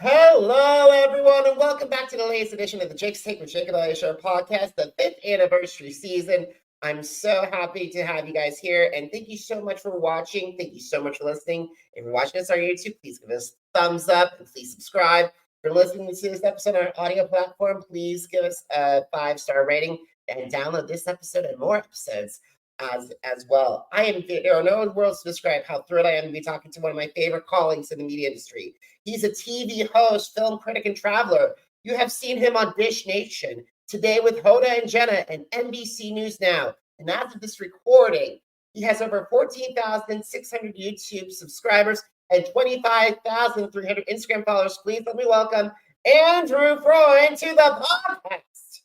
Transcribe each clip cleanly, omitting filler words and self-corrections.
Hello, everyone, and welcome back to the latest edition of the Jake's Take with Jacob Elyachar Podcast, the 5th anniversary season. I'm so happy to have you guys here, and thank you so much for watching. Thank you so much for listening. If you're watching us on YouTube, please give us a thumbs up and please subscribe. If you're listening to this episode on our audio platform, please give us a 5-star rating and download this episode and more episodes as well. There are no words to describe how thrilled I am to be talking to one of my favorite colleagues in the media industry. He's a TV host, film critic, and traveler. You have seen him on Dish Nation, Today with Hoda and Jenna, and NBC News Now. And as of this recording, he has over 14,600 YouTube subscribers and 25,300 Instagram followers. Please let me welcome Andrew Freund to the podcast.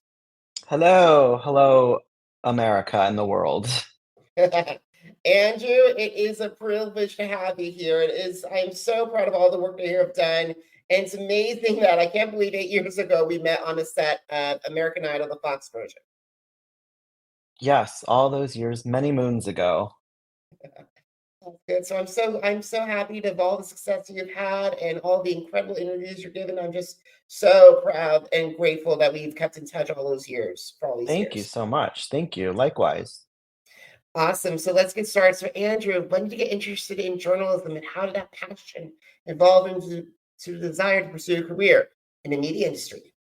Hello, America and the world. Andrew, it is a privilege to have you here. I'm so proud of all the work that you have done. And it's amazing that I can't believe 8 years ago we met on the set of American Idol, the Fox version. Yes, all those years, many moons ago. That's good. So I'm so happy to have all the success you've had and all the incredible interviews you're giving. I'm just so proud and grateful that we've kept in touch all those years, for all these Thank you years. so much. Thank you. Likewise. Awesome. So let's get started. So Andrew, when did you get interested in journalism and how did that passion evolve into the desire to pursue a career in the media industry?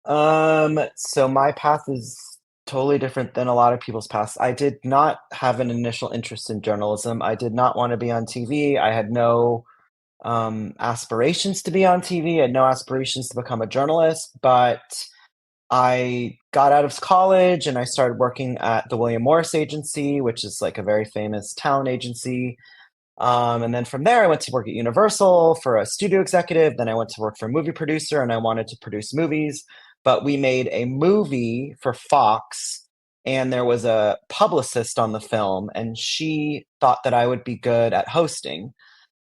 So my path is totally different than a lot of people's paths. I did not have an initial interest in journalism. I did not want to be on TV. I had no aspirations to be on TV. I had no aspirations to become a journalist, but I got out of college and I started working at the William Morris Agency, which is like a very famous talent agency. And then from there, I went to work at Universal for a studio executive. Then I went to work for a movie producer and I wanted to produce movies. But we made a movie for Fox and there was a publicist on the film and she thought that I would be good at hosting.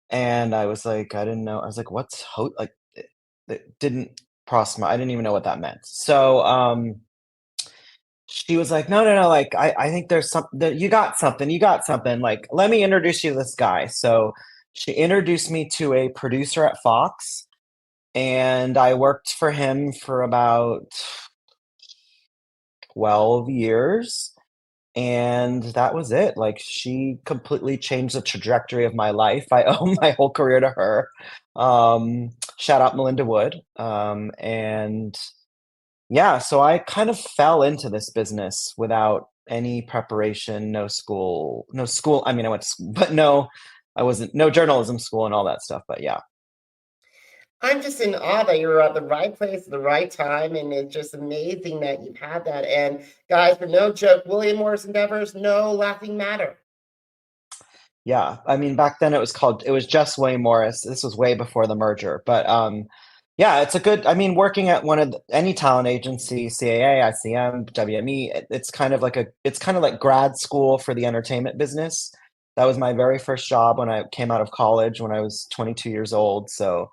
And I was like, I didn't know. I was like, what's like it didn't cross my, I didn't even know what that meant. So she was like, no, like I think there's something, you got something. Like, let me introduce you to this guy. So she introduced me to a producer at Fox, and I worked for him for about 12 years. And that was it. Like, she completely changed the trajectory of my life. I owe my whole career to her. Shout out Melinda Wood. And yeah, so I kind of fell into this business without any preparation, no school. I mean, I went to school, but I wasn't, no journalism school and all that stuff. But yeah. I'm just in awe that you were at the right place at the right time, and it's just amazing that you've had that. And guys, for no joke, William Morris endeavors, no laughing matter. Yeah. I mean, back then it was just William Morris. This was way before the merger. But yeah, I mean, working at any talent agency, CAA, ICM, WME, it's kind of like grad school for the entertainment business. That was my very first job when I came out of college when I was 22 years old. So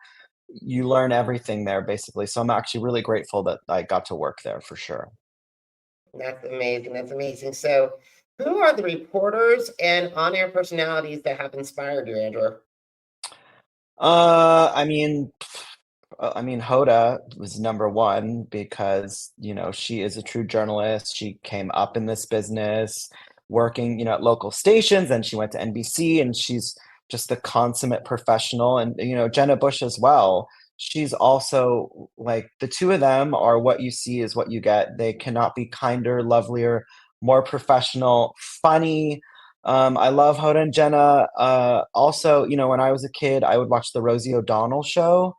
you learn everything there basically. So I'm actually really grateful that I got to work there for sure. That's amazing. That's amazing. So, who are the reporters and on-air personalities that have inspired you, Andrew? I mean, Hoda was number one because, she is a true journalist. She came up in this business working, at local stations, and she went to NBC and she's just the consummate professional. And, Jenna Bush as well. She's also like the two of them are what you see is what you get. They cannot be kinder, lovelier, more professional, funny. I love Hoda and Jenna. Also, when I was a kid, I would watch the Rosie O'Donnell show.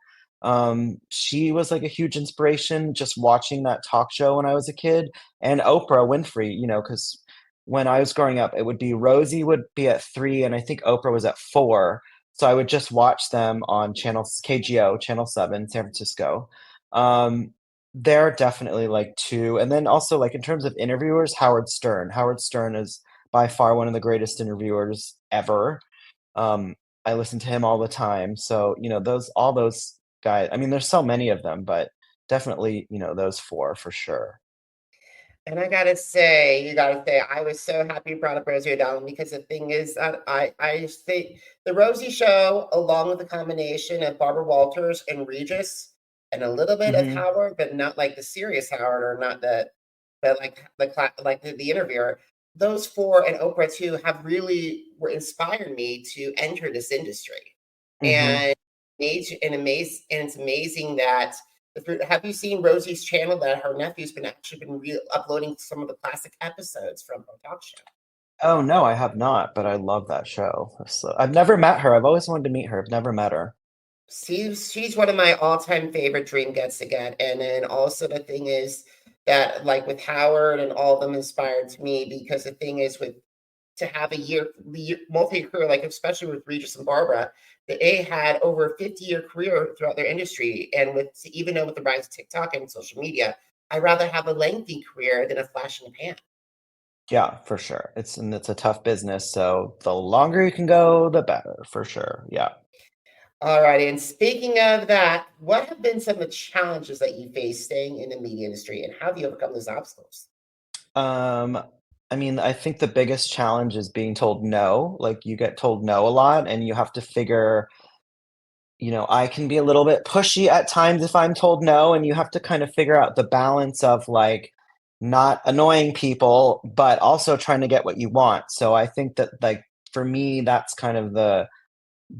She was like a huge inspiration just watching that talk show when I was a kid. And Oprah Winfrey, because when I was growing up, it would be Rosie would be at 3, and I think Oprah was at 4. So I would just watch them on KGO, Channel 7, San Francisco. They're definitely like two. And then also like in terms of interviewers, Howard Stern. Howard Stern is by far one of the greatest interviewers ever. I listen to him all the time. So, all those guys, I mean, there's so many of them, but definitely, those 4 for sure. And you gotta say, I was so happy you brought up Rosie O'Donnell because the thing is, I just think the Rosie show, along with the combination of Barbara Walters and Regis, and a little bit of Mhm. Howard, but not like the serious Howard, or not the, but like the interviewer. Those four and Oprah too have really were inspired me to enter this industry, Mhm. and it's amazing that have you seen Rosie's channel that her nephew's been actually been uploading some of the classic episodes from her talk show? Oh, no, I have not, but I love that show. So I've never met her. I've always wanted to meet her. I've never met her. She's one of my all-time favorite dream gets to get. And then also the thing is that like with Howard and all of them inspired to me because the thing is with to have multi-career, like especially with Regis and Barbara, that they had over a 50-year career throughout their industry. And with even though with the rise of TikTok and social media, I'd rather have a lengthy career than a flash in the pan. Yeah, for sure. It's a tough business, so the longer you can go, the better, for sure. Yeah. All righty. And speaking of that, what have been some of the challenges that you face staying in the media industry, and how have you overcome those obstacles? Um, I mean, I think the biggest challenge is being told no. Like, you get told no a lot, and you have to figure, I can be a little bit pushy at times if I'm told no, and you have to kind of figure out the balance of like not annoying people, but also trying to get what you want. So I think that like for me, that's kind of the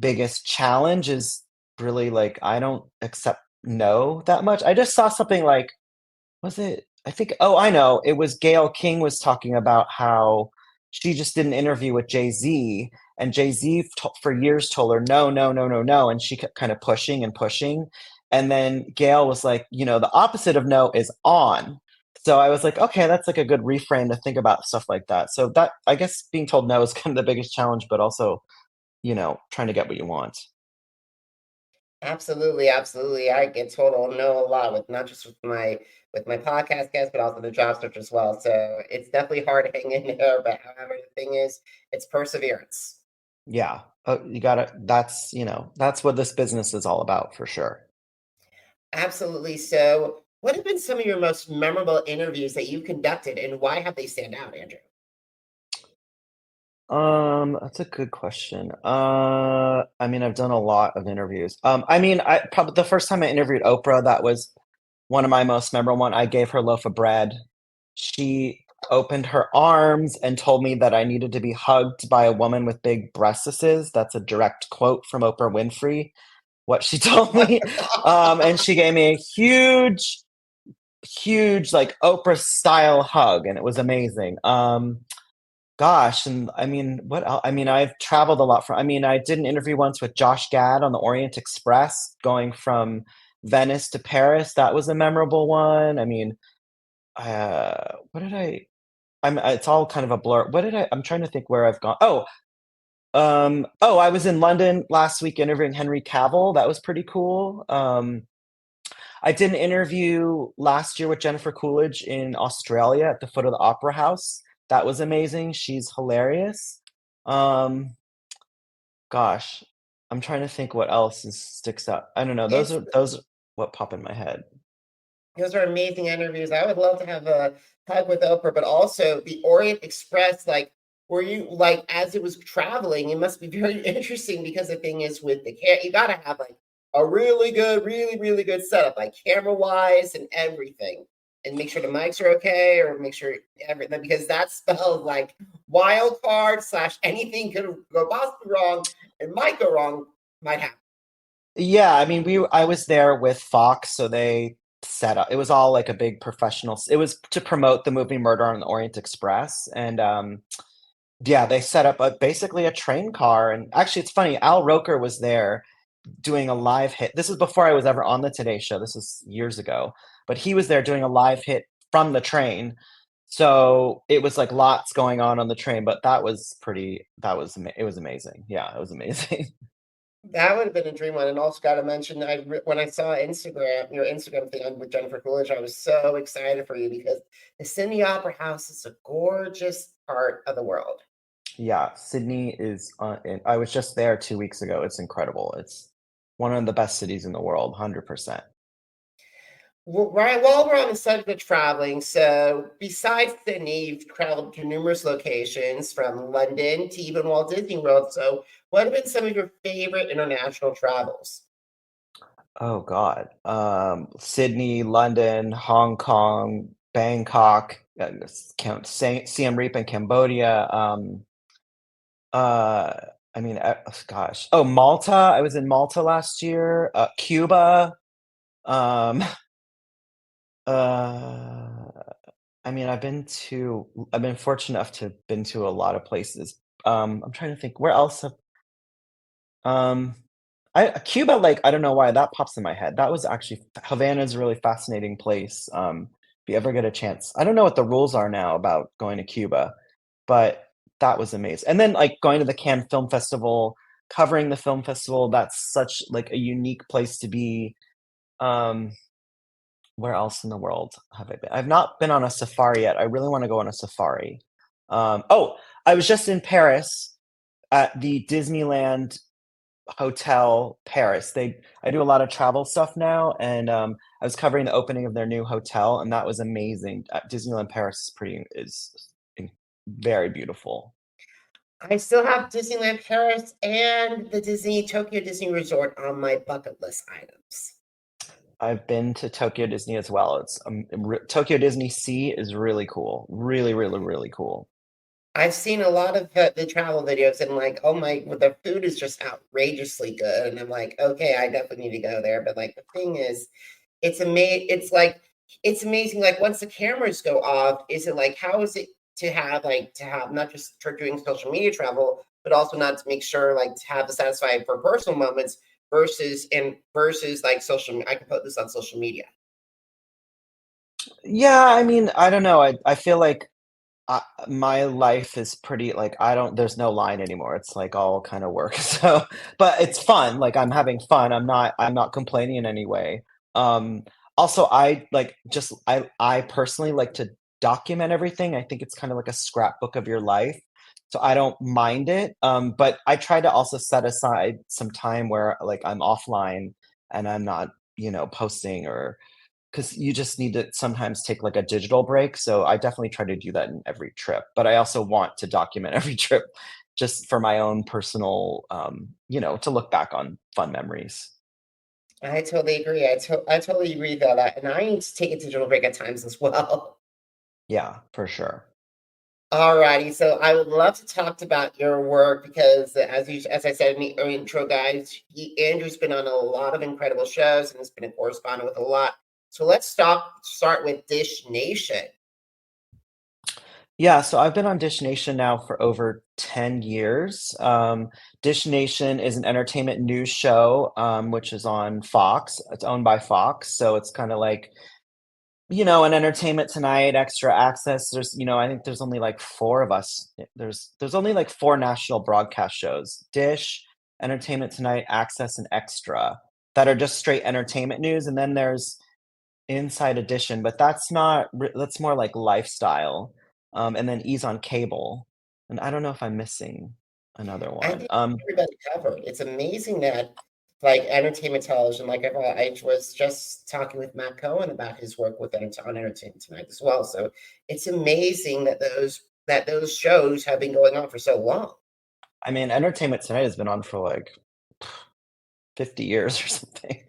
biggest challenge is really like I don't accept no that much. I just saw something like was it? I think oh, I know. It was Gayle King was talking about how she just did an interview with Jay-Z, and Jay-Z for years told her, "No, no, no, no, no," and she kept kind of pushing and pushing, and then Gayle was like, "The opposite of no is on." So I was like, "Okay, that's like a good reframe to think about stuff like that." So that I guess being told no is kind of the biggest challenge, but also, trying to get what you want. Absolutely, absolutely. I get told oh no a lot with not just with my podcast guests, but also the job search as well. So it's definitely hard hanging in there. But however, the thing is, it's perseverance. Yeah. You gotta that's what this business is all about for sure. Absolutely. So, what have been some of your most memorable interviews that you've conducted, and why have they stand out, Andrew? That's a good question. I mean, I've done a lot of interviews. I mean, I probably the first time I interviewed Oprah, that was one of my most memorable one. I gave her a loaf of bread. She opened her arms and told me that I needed to be hugged by a woman with big breastises. That's a direct quote from Oprah Winfrey, what she told me. And she gave me a huge, huge, like Oprah style hug, and it was amazing. Gosh, and I mean, what else? I mean, I've traveled a lot I mean, I did an interview once with Josh Gad on the Orient Express going from Venice to Paris. That was a memorable one. I mean, what did it's all kind of a blur. I'm trying to think where I've gone. I was in London last week interviewing Henry Cavill. That was pretty cool. I did an interview last year with Jennifer Coolidge in Australia at the foot of the Opera House. That was amazing. She's hilarious. Um, gosh, I'm trying to think what else sticks out. I don't know. Those It's are those are what pop in my head. Those are amazing interviews. I would love to have a hug with Oprah, but also the Orient Express, like, were you like as it was traveling, it must be very interesting because the thing is with you gotta have like a really good, really, really good setup, like camera wise and everything. And make sure the mics are okay, or make sure everything because that spells like wild card slash anything could go possibly wrong and might go wrong, might happen. Yeah, I mean, I was there with Fox, so they set up. It was all like a big professional. It was to promote the movie Murder on the Orient Express, and yeah, they set up basically a train car. And actually, it's funny. Al Roker was there doing a live hit. This is before I was ever on the Today Show. This was years ago, but he was there doing a live hit from the train. So it was like lots going on the train, but that was pretty. It was amazing. Yeah, it was amazing. That would have been a dream one, and also got to mention, when I saw your Instagram thing with Jennifer Coolidge, I was so excited for you because the Sydney Opera House is a gorgeous part of the world. Yeah, Sydney is. I was just there 2 weeks ago. It's incredible. It's one of the best cities in the world. 100%. Well, right, while we're on the subject of traveling, so besides Sydney, you've traveled to numerous locations from London to even Walt Disney World. So, what have been some of your favorite international travels? Oh God. Sydney, London, Hong Kong, Bangkok, Siem Reap in Cambodia. Uh, I mean, gosh. Oh, Malta. I was in Malta last year. Cuba. Um, uh, I mean, I've been fortunate enough to have been to a lot of places. I'm trying to think where else um, Cuba, like, I don't know why that pops in my head. That was actually Havana's a really fascinating place. If you ever get a chance. I don't know what the rules are now about going to Cuba, but that was amazing. And then, like, going to the Cannes Film Festival, covering the film festival, that's such, like, a unique place to be. Um, where else in the world have I been? I've not been on a safari yet. I really wanna go on a safari. Oh, I was just in Paris at the Disneyland Hotel Paris. I do a lot of travel stuff now, and, I was covering the opening of their new hotel, and that was amazing. Disneyland Paris is in very beautiful. I still have Disneyland Paris and the Tokyo Disney Resort on my bucket list items. I've been to Tokyo Disney as well. Tokyo Disney Sea is really cool. Really, really, really cool. I've seen a lot of the travel videos and like, oh my, well, the food is just outrageously good. And I'm like, okay, I definitely need to go there. But like the thing is, it's amazing. Like once the cameras go off, is it like how is it to have not just for doing social media travel, but also not to make sure like to have the satisfied for personal moments versus like I can put this on social media. Yeah, I mean, I don't know. I feel like my life is pretty like I don't there's no line anymore. It's like all kind of work. So, but it's fun. Like I'm not complaining in any way. Um Also I like just I personally like to document everything. I think it's kind of like a scrapbook of your life. So I don't mind it. But I try to also set aside some time where like I'm offline and I'm not, posting or because you just need to sometimes take like a digital break. So I definitely try to do that in every trip. But I also want to document every trip just for my own personal, to look back on fun memories. I totally agree. I totally agree with all that. And I need to take a digital break at times as well. Yeah, for sure. Alrighty, so I would love to talk about your work because, as I said in the intro, guys, Andrew's been on a lot of incredible shows and has been a correspondent with a lot. So let's start with Dish Nation. Yeah, so I've been on Dish Nation now for over 10 years. Dish Nation is an entertainment news show, which is on Fox. It's owned by Fox. So it's kind of like an Entertainment Tonight, Extra Access. I think there's only like four of us. There's only like four national broadcast shows: Dish, Entertainment Tonight, Access, and Extra that are just straight entertainment news. And then there's Inside Edition, but that's more like lifestyle. And then Ease on Cable. And I don't know if I'm missing another I one. think everybody covered. It's amazing that like entertainment television, I was just talking with Matt Cohen about his work with on Entertainment Tonight as well. So it's amazing that those shows have been going on for so long. I mean, Entertainment Tonight has been on for like 50 years or something.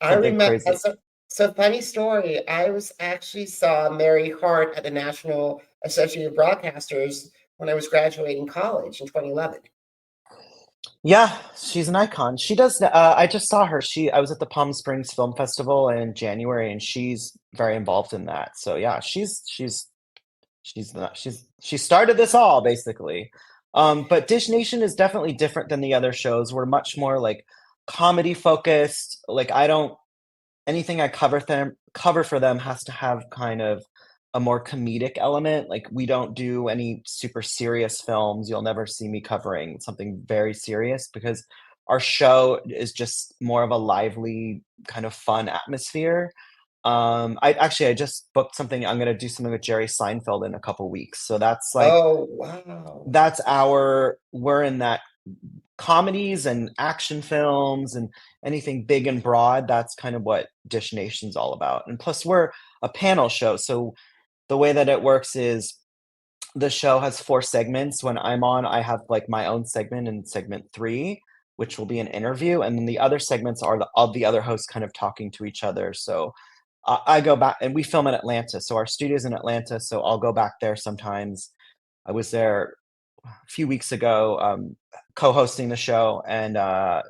I Something remember crazy. so funny story. I was actually saw Mary Hart at the National Association of Broadcasters when I was graduating college in 2011. Yeah, she's an icon. She does. I just saw her. I was at the Palm Springs Film Festival in January, and she's very involved in that. So yeah, she started this all basically. But Dish Nation is definitely different than the other shows. We're much more like comedy focused. Like I don't anything I cover for them has to have kind of a more comedic element. Like we don't do any super serious films. You'll never see me covering something very serious because our show is just more of a lively kind of fun atmosphere. I just booked something. I'm gonna do something with Jerry Seinfeld in a couple weeks. So that's like Oh wow. we're in that comedies and action films and anything big and broad, that's kind of what Dish Nation's all about. And plus, we're a panel show, so the way that it works is the show has 4 segments. When I'm on, I have, like, my own segment in segment 3, which will be an interview, and then the other segments are all the other hosts kind of talking to each other. So, I go back and we film in Atlanta, so our studio's in Atlanta, so I'll go back there sometimes. I was there a few weeks ago, co-hosting the show, and,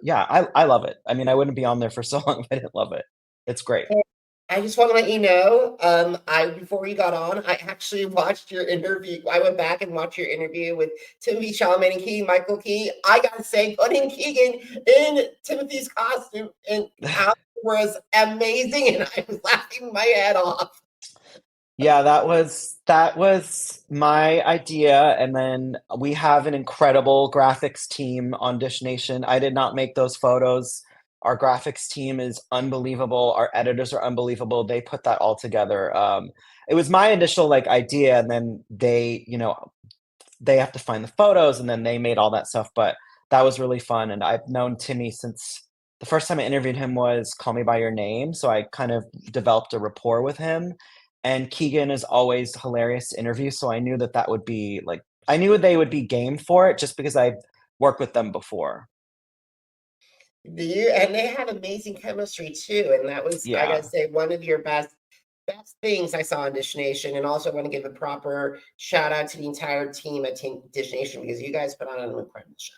yeah, I love it. I mean, I wouldn't be on there for so long if I didn't love it. It's great. I just want to let you know, I before you got on, I actually watched your interview. I went back and watched your interview with Timothy Chalamet and Keegan Michael Key. I gotta say, putting Keegan in Timothy's costume and out was amazing, and I was laughing my head off. Yeah, that was my idea, and then we have an incredible graphics team on Dish Nation. I did not make those photos. Our graphics team is unbelievable. Our editors are unbelievable. They put that all together. It was my initial like idea, and then they have to find the photos, and then they made all that stuff. But that was really fun, and I've known Timmy since the first time I interviewed him was Call Me by Your Name, so I kind of developed a rapport with him. And Keegan is always hilarious to interview, so I knew that that would be like I knew they would be game for it just because I've worked with them before. And they had amazing chemistry too, and that was, I gotta Yeah. say, one of your best things I saw in Dish Nation. And also want to give a proper shout out to the entire team at Dish Nation because you guys put on an incredible show.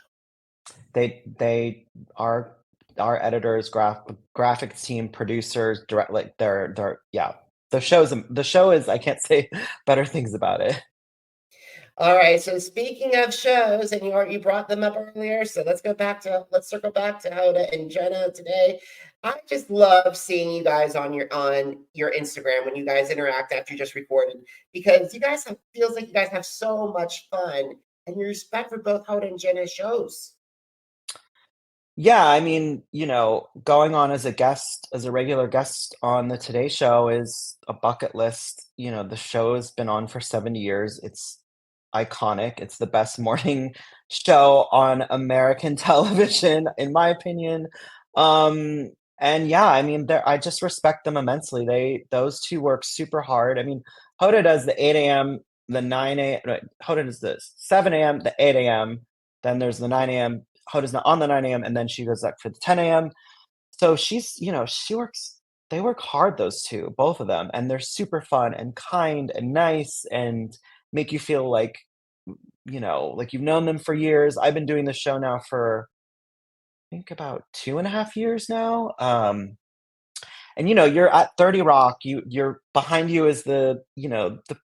They are our editors, graphics team, producers, direct like they're yeah. The show is I can't say better things about it. All right. So speaking of shows, and you brought them up earlier, so let's circle back to Hoda and Jenna today. I just love seeing you guys on your Instagram when you guys interact after you just recorded because you guys have feels like you guys have so much fun and your respect for both Hoda and Jenna shows. Yeah, I mean, going on as a guest, as a regular guest on the Today Show is a bucket list. The show has been on for 70 years. It's iconic. It's the best morning show on American television, in my opinion. And yeah, I mean, I just respect them immensely. Those two work super hard. I mean, Hoda does the 8 a.m., the 9 a.m. no, Hoda does the 7 a.m., the 8 a.m., then there's the 9 a.m. Hoda's not on the 9 a.m. and then she goes up for the 10 a.m. So they work hard, those two, both of them, and they're super fun and kind and nice and make you feel like you've known them for years. I've been doing this show now for I think about 2.5 years now. And you're at 30 Rock, you're behind you is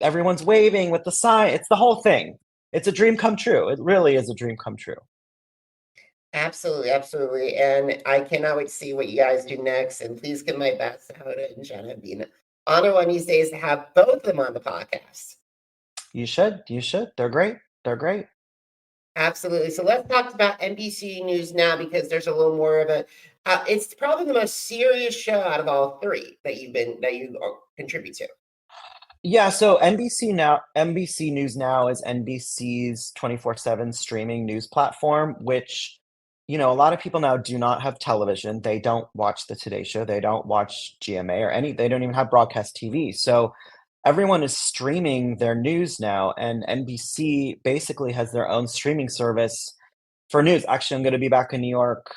everyone's waving with the sign. It's the whole thing. It's a dream come true. It really is a dream come true. Absolutely, absolutely. And I cannot wait to see what you guys do next. And please give my best to Hoda and Jenna. It'd be an honor one of these days to have both of them on the podcast. You should. They're great. They're great. Absolutely. So let's talk about NBC News now because there's a little more of it's probably the most serious show out of all three that you contribute to. Yeah, so NBC News Now is NBC's 24/7 streaming news platform, which, a lot of people now do not have television. They don't watch the Today Show, they don't watch GMA they don't even have broadcast TV. So everyone is streaming their news now, and NBC basically has their own streaming service for news. Actually, I'm going to be back in New York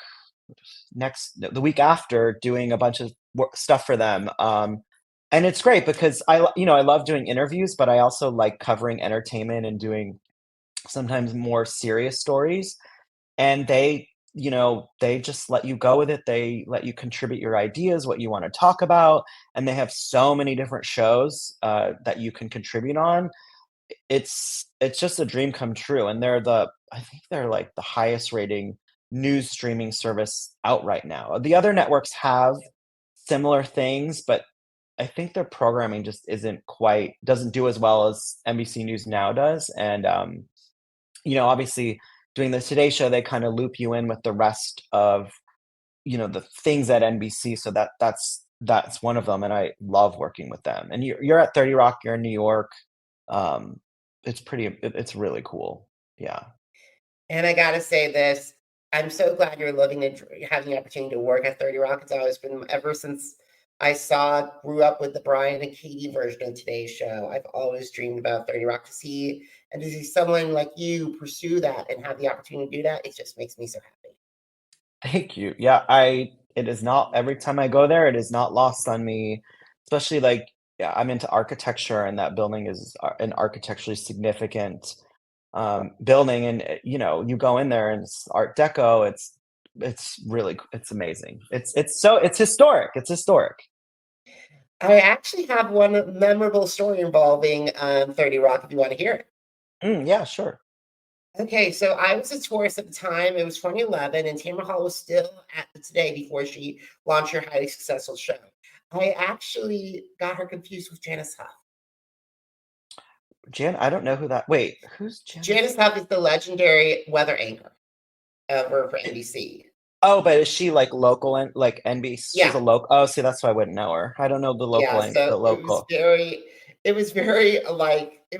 the week after doing a bunch of stuff for them. And it's great because I love doing interviews, but I also like covering entertainment and doing sometimes more serious stories. And they just let you go with it. They let you contribute your ideas, what you want to talk about, and they have so many different shows that you can contribute on. It's just a dream come true, and I think they're like the highest rating news streaming service out right now. The other networks have similar things, but I think their programming just doesn't do as well as NBC News Now does. And obviously doing the Today Show, they kind of loop you in with the rest of the things at NBC. So that's one of them, and I love working with them. And you're at 30 Rock, you're in New York. It's really cool. Yeah. And I gotta say this. I'm so glad you're living and having the opportunity to work at 30 Rock. It's always been ever since grew up with the Brian and Katie version of today's show. I've always dreamed about 30 Rock to see someone like you pursue that and have the opportunity to do that. It just makes me so happy. Thank you. Yeah, it is not every time I go there, it is not lost on me, especially like, yeah, I'm into architecture and that building is an architecturally significant building. And you go in there and it's Art Deco. It's really it's amazing. It's historic. It's historic. I actually have one memorable story involving 30 Rock if you want to hear it. Yeah, sure. Okay, so I was a tourist at the time. It was 2011, and Tamara Hall was still at the Today before she launched her highly successful show. I actually got her confused with Janice Huff. I don't know who that. Wait, who's Janice? Janice Huff is the legendary weather anchor for NBC. Oh, but is she like local and like NBC? She's Yeah, a local. Oh, see, that's why I wouldn't know her. I don't know the yeah. local the So local. it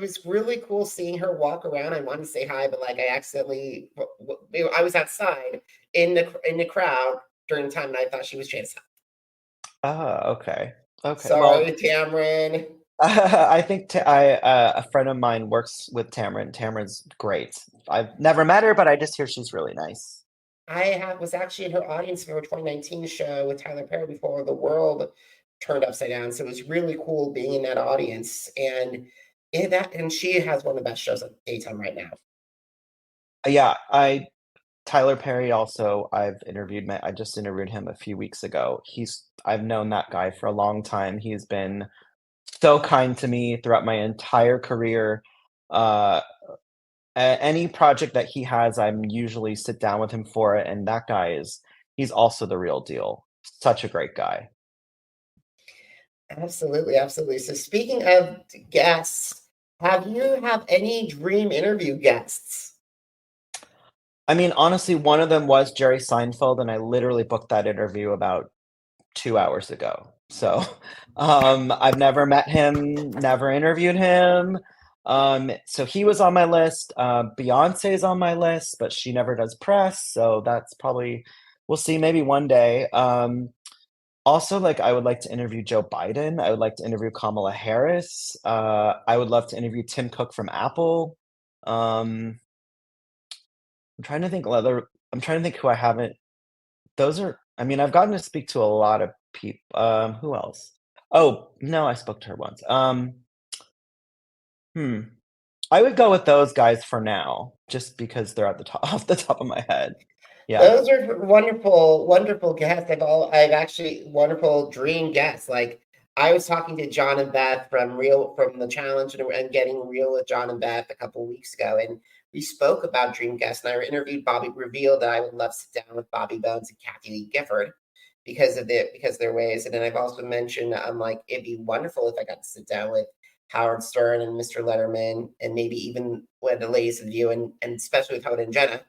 was really cool seeing her walk around. I wanted to say hi, but like I accidentally, I was outside in the crowd during the time, and I thought she was Janice Huff. Oh, okay. Okay. Sorry, Well, Tamron. I think a friend of mine works with Tamron. Tamron's great. I've never met her, but I just hear she's really nice. Was actually in her audience for a 2019 show with Tyler Perry before the world turned upside down. So it was really cool being in that audience. And she has one of the best shows on daytime right now. Yeah, Tyler Perry also I just interviewed him a few weeks ago. I've known that guy for a long time. He's been so kind to me throughout my entire career. Uh, any project that he has, I'm usually sit down with him for it, and that guy he's also the real deal. Such a great guy. Absolutely, absolutely. So speaking of guests, have any dream interview guests? I mean, honestly, one of them was Jerry Seinfeld, and I literally booked that interview about 2 hours ago. So, I've never met him, never interviewed him. So he was on my list. Beyonce's on my list, but she never does press, so that's probably we'll see, maybe one day. Also, like, I would like to interview Joe Biden. I would like to interview Kamala Harris. I would love to interview Tim Cook from Apple. Um, I'm trying to think who I haven't those are I mean, I've gotten to speak to a lot of people. Who else? Oh, no, I spoke to her once. Hmm. I would go with those guys for now, just because they're at the top off the top of my head. Yeah. Those are wonderful, wonderful guests. I've actually wonderful dream guests. Like I was talking to John and Beth from the challenge and getting real with John and Beth a couple of weeks ago, and we spoke about dream guests. And I interviewed Bobby, revealed that I would love to sit down with Bobby Bones and Kathy Lee Gifford because of their ways. And then I've also mentioned I'm like it'd be wonderful if I got to sit down with Howard Stern and Mr. Letterman, and maybe even one of the ladies of you, and especially with Hoda and Jenna.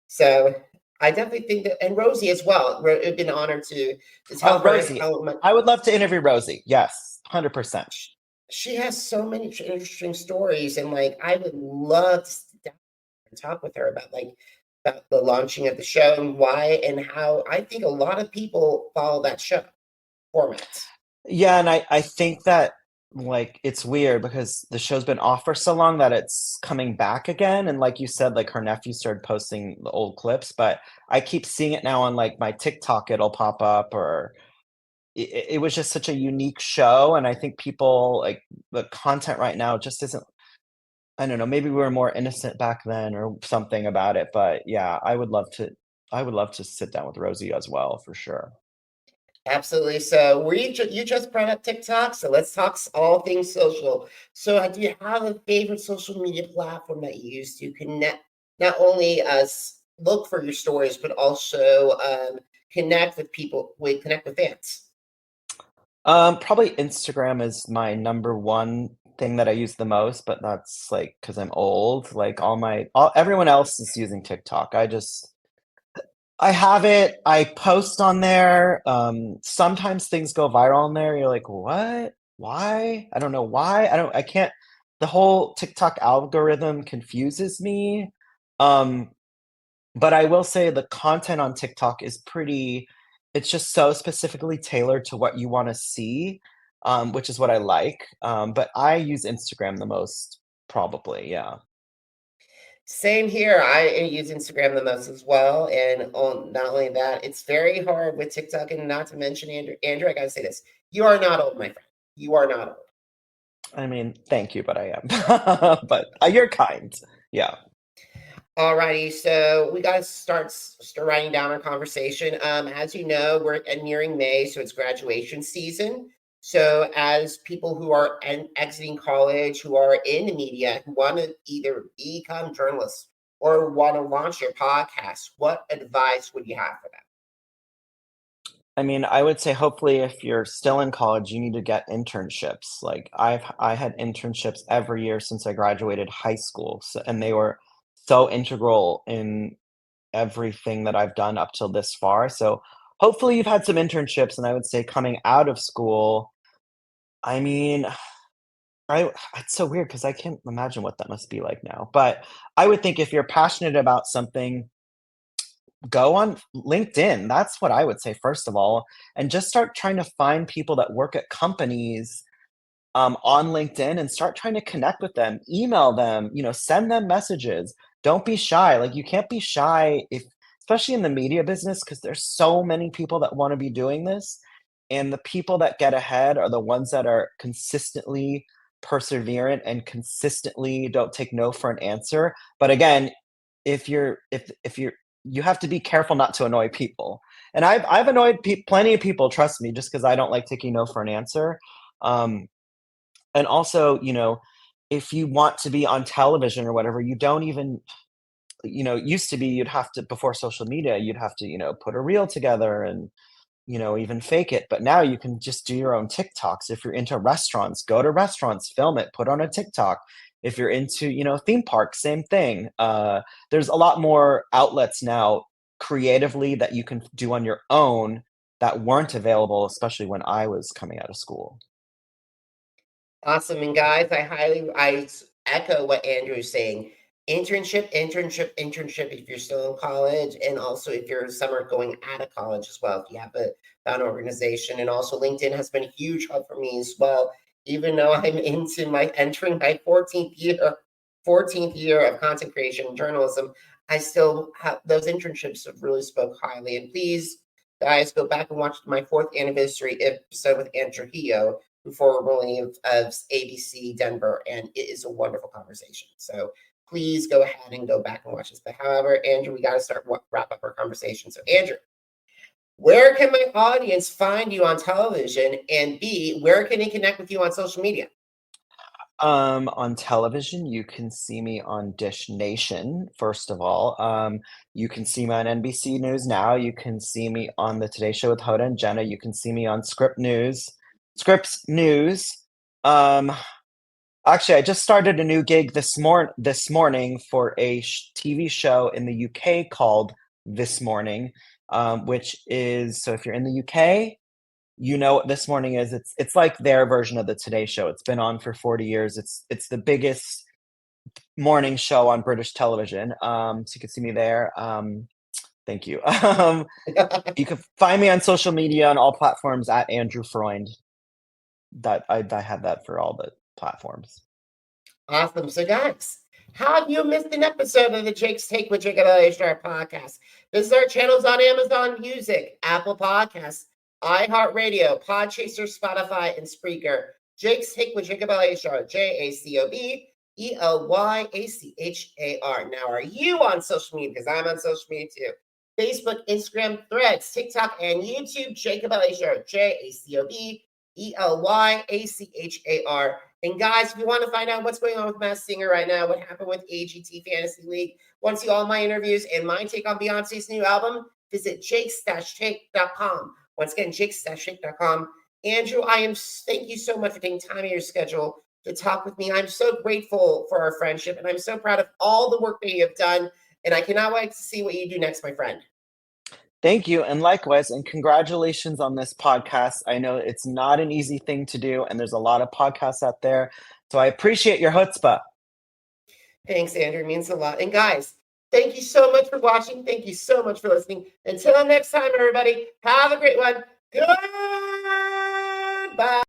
So I definitely think that, and Rosie as well. It'd been an honor to tell Oh, her Rosie. how much I would love to interview Rosie. Yes, 100%. she has so many interesting stories, and like I would love to sit down and talk with her about the launching of the show and why and how I think a lot of people follow that show format. Yeah, and I think that like it's weird because the show's been off for so long that it's coming back again. And like you said, like her nephew started posting the old clips, but I keep seeing it now on like my TikTok, it'll pop up or it was just such a unique show. And I think people like the content right now just isn't, I don't know, maybe we were more innocent back then or something about it. But yeah, I would love to sit down with Rosie as well for sure. Absolutely. So you just brought up TikTok, so let's talk all things social. So do you have a favorite social media platform that you use to connect, not only look for your stories, but also connect with fans? Probably Instagram is my number one thing that I use the most, but that's like because I'm old. Like everyone else is using TikTok. I have it. I post on there. Sometimes things go viral on there. You're like, what? Why? I don't know why. I can't. The whole TikTok algorithm confuses me. Um, But I will say the content on TikTok is it's just so specifically tailored to what you wanna see, which is what I like. But I use Instagram the most probably, yeah. Same here. I use Instagram the most as well. And not only that, it's very hard with TikTok. And not to mention, Andrew, I got to say this. You are not old, my friend. You are not old. I mean, thank you, but I am. But, you're kind. Yeah. Alrighty, so we got to start writing down our conversation. As you know, we're nearing May, so it's graduation season. So, as people who are exiting college, who are in the media, who want to either become journalists or want to launch your podcast, what advice would you have for them? I mean, I would say hopefully if you're still in college, you need to get internships. Like I had internships every year since I graduated high school, so, and they were so integral in everything that I've done up till this far. So hopefully you've had some internships, and I would say coming out of school, I mean, it's so weird because I can't imagine what that must be like now. But I would think if you're passionate about something, go on LinkedIn. That's what I would say first of all, and just start trying to find people that work at companies on LinkedIn and start trying to connect with them, email them, send them messages. Don't be shy. Like you can't be shy if, especially in the media business, because there's so many people that want to be doing this. And the people that get ahead are the ones that are consistently perseverant and consistently don't take no for an answer. But again, if you're you have to be careful not to annoy people. And I've annoyed plenty of people, trust me, just because I don't like taking no for an answer. Um, and also, if you want to be on television or whatever, you don't even, used to be you'd have to, before social media, you'd have to, put a reel together and, even fake it. But now you can just do your own TikToks. If you're into restaurants, go to restaurants, film it, put on a TikTok. If you're into, theme parks, same thing. There's a lot more outlets now creatively that you can do on your own that weren't available, especially when I was coming out of school. Awesome. And guys, I echo what Andrew is saying. Internship, internship, internship if you're still in college, and also if you're summer going out of college as well, if you have an organization. And also LinkedIn has been a huge help for me as well. Even though I'm entering my 14th year of content creation and journalism, I still have those internships have really spoke highly. And please, guys, go back and watch my 4th anniversary episode with Andrew Hio, formerly of ABC Denver, and it is a wonderful conversation. So please go ahead and go back and watch this. But however, Andrew, we got to wrap up our conversation. So Andrew, where can my audience find you on television? And B, where can they connect with you on social media? On television, you can see me on Dish Nation, first of all. You can see me on NBC News now. You can see me on the Today Show with Hoda and Jenna. You can see me on Scripps News. Um, Actually, I just started a new gig this morning for a TV show in the UK called This Morning, which is, so if you're in the UK, you know what This Morning is. It's like their version of the Today Show. It's been on for 40 years. It's the biggest morning show on British television. So you can see me there. Thank you. You can find me on social media on all platforms at Andrew Freund. That I have that for all the platforms. Awesome. So, guys, have you missed an episode of the Jake's Take with Jacob Elyachar Podcast? Visit our channels on Amazon Music, Apple Podcasts, iHeartRadio, Podchaser, Spotify, and Spreaker. Jake's Take with Jacob Elyachar, JACOBELYACHAR. Now, are you on social media? Because I'm on social media too. Facebook, Instagram, Threads, TikTok, and YouTube. Jacob Elyachar, JACOBELYACHAR. And guys, if you want to find out what's going on with Masked Singer right now, what happened with AGT Fantasy League, want to see all my interviews and my take on Beyonce's new album, visit jakes-take.com. Once again, jakes-take.com. Andrew, thank you so much for taking time in your schedule to talk with me. I'm so grateful for our friendship, and I'm so proud of all the work that you have done. And I cannot wait to see what you do next, my friend. Thank you, and likewise, and congratulations on this podcast. I know it's not an easy thing to do, and there's a lot of podcasts out there, so I appreciate your chutzpah. Thanks, Andrew. It means a lot. And guys, Thank you so much for watching. Thank you so much for listening. Until next time, everybody, have a great one. Goodbye.